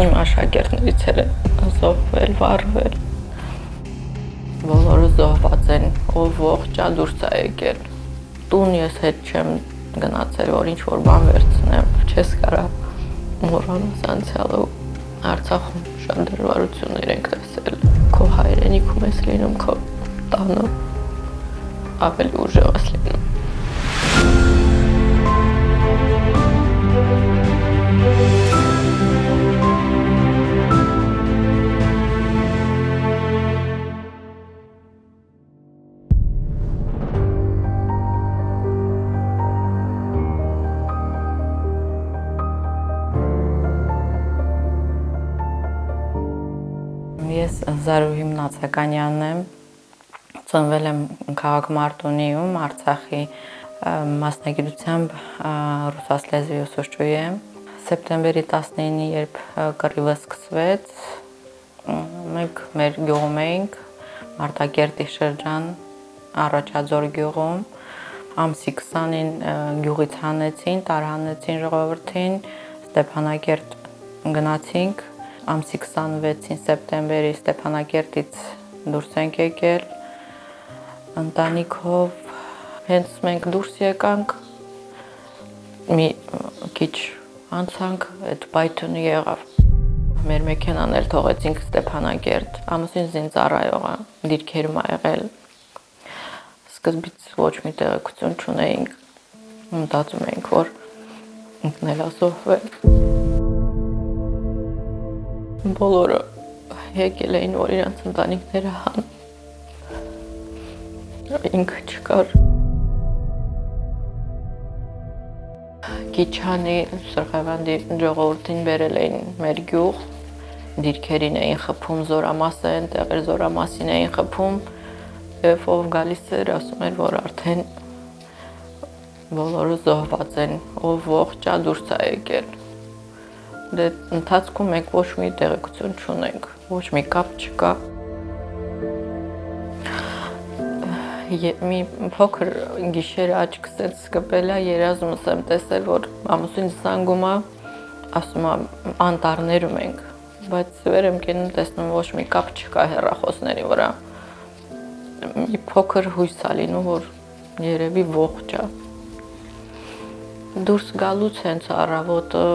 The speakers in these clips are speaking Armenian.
Իմ աշակերտներից էլ զոհվել, վառվել։ Բոլորը զոհված են, ով ողջ է դուրս է եկել։ Տուն ես հետ չեմ գնացել, որ ինչ-որ բան վերցնեմ, չես կարա մոռանաս անցյալը։ Արցախում շատ դժվարություններ ենք տեսել, քո հայրենիքում ես լինում, քո տանը ավելի ուժեղ ես լինում։ Ես Զարուհի Մնացականյանն եմ, ծնվել եմ քաղաք Մարտունիում, Արցախի մասնագիտությամբ ռուսաց լեզվի ուսուցչուհի եմ։ Սեպտեմբերի 19-ի, երբ կռիվը սկսվեց, մենք մեր գյուղում էինք, Մարտակերտի շրջան, Առաջաձոր գյուղում, ամսի 20-ին գյուղից հանեցին, տարհանեցին ժողովրդին, Ստեփանակերտ գնացինք, ամսի 26-ին սեպտեմբերի Ստեփանակերտից դուրս ենք եկել ընտանիքով, հենց մենք դուրս եկանք, մի քիչ անցանք, այդ պայթյունը եղավ, մեր մեքենան էլ թողեցինք Ստեփանակերտ, ամուսինս ինձ ծառայող է, դիրքերում ա եղել, սկզբից ոչ մի տեղեկություն չունեինք, մտածում էինք, որ ինքն էլ ա զոհվել։ Բոլորը եկել էին, որ իրանց ընտանիքները հան, ինքը չկար։ Կիչանի Սրխավանդի ժողովրդին բերել էին մեր գյուղ, դիրքերին էին խփում, զորամաս են, տեղեր զորամասին էին խփում, և ով գալիս էր, ասում էր, որ արդեն բոլորը զոհված են, ով ողջ է դուրս է եկել։ Դե ընթացքում մենք ոչ մի տեղեկություն չունենք, ոչ մի կապ չկա։ Մի փոքր գիշերը աչքս էց կպել է, երազումս եմ տեսել, որ ամուսինս զանգում է, ասում է անտառներում ենք, բայց վեր եմ կենում, տեսնում ոչ մի կապ չկա հեռախոսների վրա։ Մի փոքր հույս է լինում, որ երևի ողջ է։ Դուրս գալուց հենց առավոտը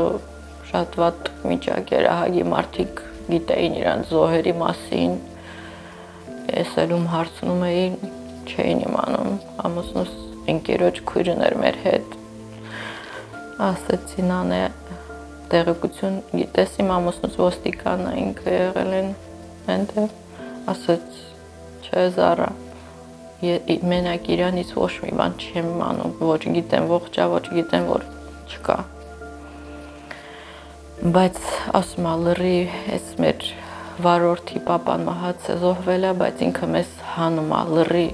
շատ վատ միջակ էր, ահագի մարդիկ գիտեին իրանց զոհերի մասին, ես էլում հարցնում էին, չէին իմանում, ամուսնուս ընկերոջ քույրն էր մեր հետ, ասեցին անե տեղեկություն գիտես իմ ամուսնուս ոստիկան է, ինքը եղել են այնտեղ, ասեց չէ Զարա, մենակ իրանից ոչ մի բան չեմ իմանում, ոչ գիտեմ ողջ է, ոչ գիտեմ որ չկա։ Բայց ասում է լրի, ես մեր վարորդի պապան մահաց զոհվել է, բայց ինքը մեզ հանում է լրի,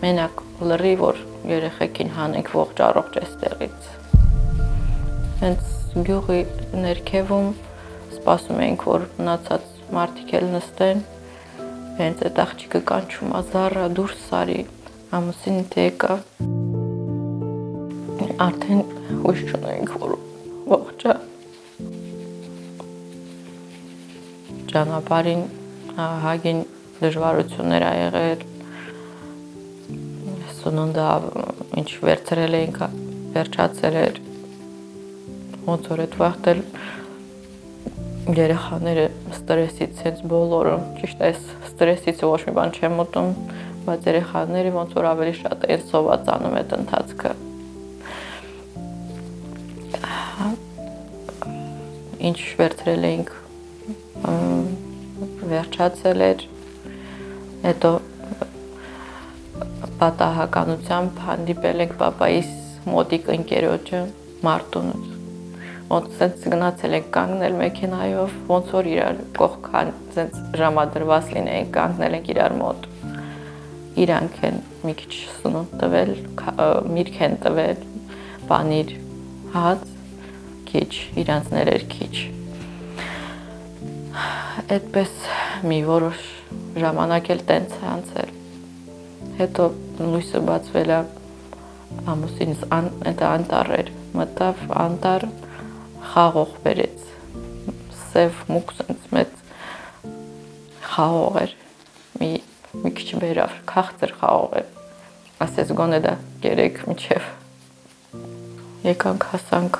մենակ լրի, որ երեխեքին հանենք ողջ առողջ էստեղից։ Հենց գյուղի ներքևում սպասում էինք, որ մնացած մարդիկ էլ նստեն, հենց այդ աղջիկը կանչում է Զարա դուրս արի, ամուսինի թե եկա, արդեն հույս չունեինք, որ ողջ է։ Ճանապարհին ահագին դժվարություններ ա եղել, սնունդը ինչ վերցրել էինք, վերջացել էր, ոնց որ այդ վաղտել երեխաները ստրեսից հենց բոլորը, ճիշտ այս ստրեսից ոչ մի բան չեմ ուտում, բայց երեխաները ոնց որ ավելի շատ են սովածանում այդ ընթացքը։ Ինչ վերցրել էինք վերջացել էր, հետո պատահականությամբ հանդիպել ենք պապայիս մոտիկ ընկերոջը Մարտունուց, ոնց սենց գնացել ենք կանգնել մեքենայով, ոնց որ իրար կողքան սենց ժամադրված լինեինք, կանգնել ենք իրար մոտ, իրանք են մի քիչ սնունդ տվել, միրգ են տվել, պանիր, հաց, քիչ, իրանց ներեր քիչ։ Այդպես մի որոշ ժամանակ էլ տենց է անցել, հետո լույսը բացվել է, ամուսինս անտառ էր, մտավ անտառ, խաղող բերեց, սև մուկ սենց մեծ խաղող էր, մի քիչ վերավ, քաղցր խաղող էր, ասեց գոնե դա գերեք մինչև եկանք հասանք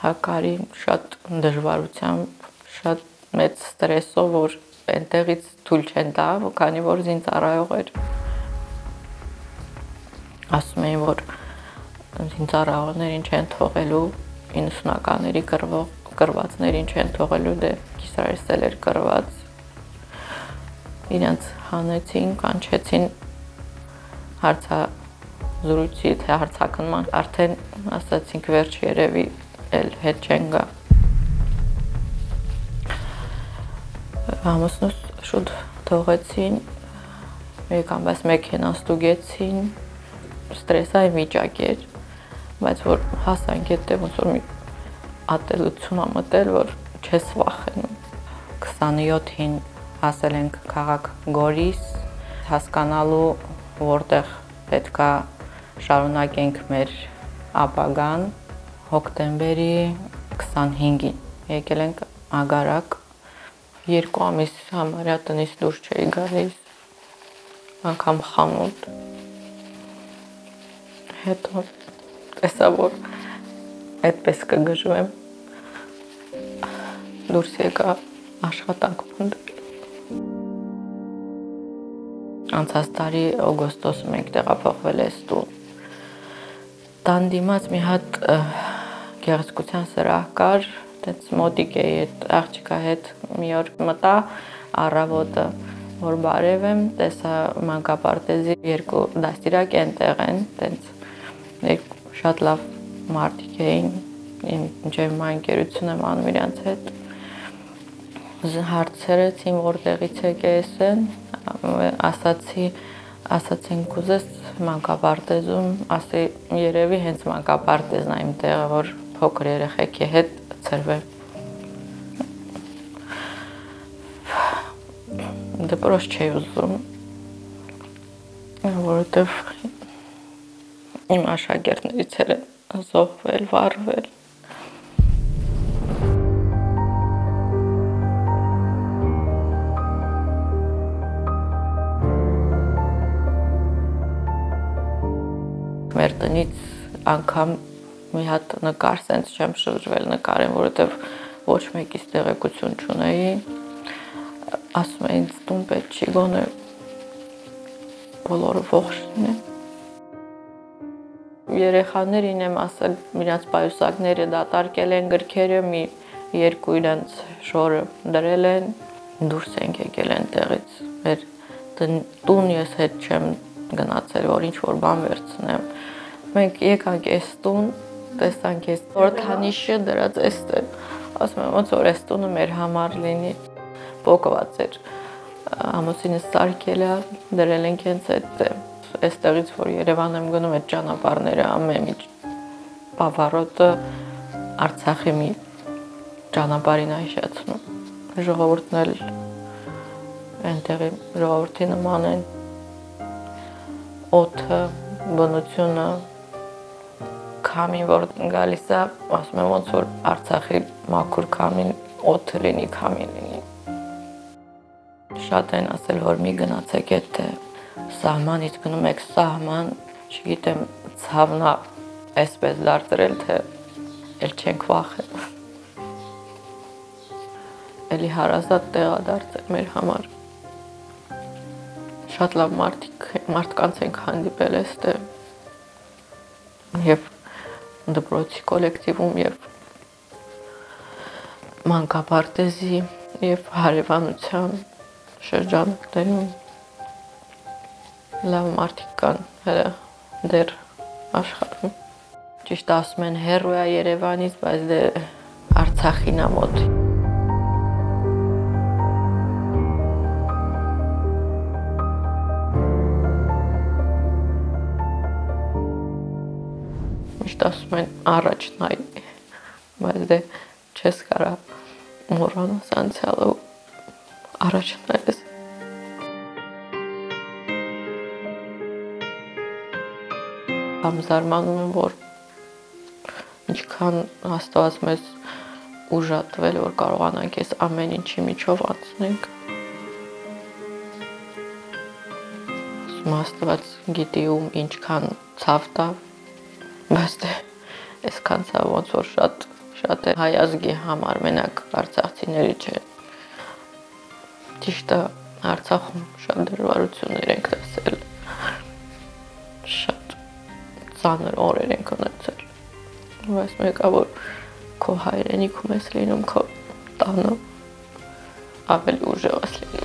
Հակարին շատ դժվարությամբ, շատ մեծ ստրեսով, որ այնտեղից թույլ չեն տա, քանի որ զինծառայող էր։ Ասում էին, որ զինծառայողներին չեն թողելու 90-ականների կռվածներին չեն թողելու, դե Կիսրայիս էլ էր կռված։ Իրենց հանեցին, կանչեցին հարցազրույցի, թե հարցաքննման, արդեն ասացինք վերջ երևի էլ հետ չեն գա։ Ամուսնուս շուտ թողեցին, եկան, բայց մեքենան ստուգեցին, ստրեսային վիճակ էր, բայց որ հասանք հետև ոնց որ մի ատելություն ա մտել, որ չես վախենում։ 27-ին հասել ենք քաղաք Գորիս, հասկանալու որտեղ պետքա շարունակենք մեր ապագան, հոկտեմբերի 25-ին եկել ենք Ագարակ, 2 ամիս համարյա տնից դուրս չէի գալիս, անգամ խանութ, հետո տեսա, որ այդպես կգժվեմ, դուրս եկա աշխատանք փնտրել։ Անցած տարի օգոստոսում ենք տեղափոխվել էս տուն։ Տան դիմաց մի հատ գեղեցկության սրահ կար, դից մոտիկ էի այդ աղջիկա հետ մի օր մտա առավոտը, որ բարև եմ, տեսա մանկապարտեզի 2 դաստիարակ այնտեղ են, տենց շատ լավ մարդիկ էին, իմ ընկերություն եմ անում իրանց հետ։ Հարցրեցին որտեղից եք են, ասացին կուզես մանկապարտեզում, ասի երևի հենց մանկապարտեզն է իմ տեղը, որ փոքր երեխեքի հետ ծրվեմ։ Դպրոց չէի ուզում, որովհետև իմ աշակերտներից էլ են զոհվել, վառվել։ Մեր տնից անգամ մի հատ նկար սենց չեմ շրջվել նկարեմ, որովհետև ոչ մեկից տեղեկություն չունեի, ասում էին տուն պետք չի գոնե բոլորը ողջ լինեն։ Երեխաներին եմ ասել, իրանց պայուսակները դատարկել են, գրքերը մի 2 իրանց շորը դրել են, դուրս ենք եկել այնտեղից, մեր տուն ես հետ չեմ գնացել, որ ինչ-որ բան վերցնեմ։ Մենք եկանք այս տուն, տեսանք այս խորհրդանիշը դրած էստեղ, ասում եմ ոնց որ այս տունը մեր համար լինի, փոկված էր, ամուսինս սարքել է, դրել ենք հենց այդտեղ, այստեղից որ Երևան եմ գնում այդ ճանապարհները ամեն մի բավարոտը Արցախի մի ճանապարհին հիշեցնում, ժողովուրդն էլ այնտեղի ժողովրդի նման են, օդը, բնությունը, քամին որ գալիս է, ասում եմ ոնց որ Արցախի մաքուր քամին, օդը լինի, քամին լինի։ Շատ են ասել, որ մի գնացեք այդ սահմանից գնում եք սահման, չգիտեմ, ցավնա այսպես դարձրել, թե էլ չենք վախենում։ Էլի հարազատ տեղ է դարձել մեր համար։ Շատ լավ մարդկանց ենք հանդիպել այստեղ։ Եվ դպրոցի կոլեկտիվում, եւ մանկապարտեզի, եւ հարևանության շրջաններում լավ մարդիկ կան դեռ աշխարհում։ Ճիշտ ասում են հեռու է Երևանից, բայց դե Արցախին է մոտ։ Միշտ ասում են առաջ նայ, բայց դե չես կարա մոռանաս անցյալը ու առաջ նայես։ Զարմանում եմ, որ ինչքան Աստված մեզ ուժատվել, որ կարողանանք այս ամեն ինչի միջով անցնենք։ Աստված գիտի ում ինչքան ցավ տա, բայց այսքան ցավ ոնց որ շատ է հայ ազգի համար, մենակ արցախցիների չէ։ Ճիշտ է, Արցախում շատ դժվարություններ ենք տեսել, շատ ծանր օրեր ենք ունեցել, բայց մեկը որ քո հայրենիքում ես լինում, քո տանը ավելի ուժեղ ես լինում։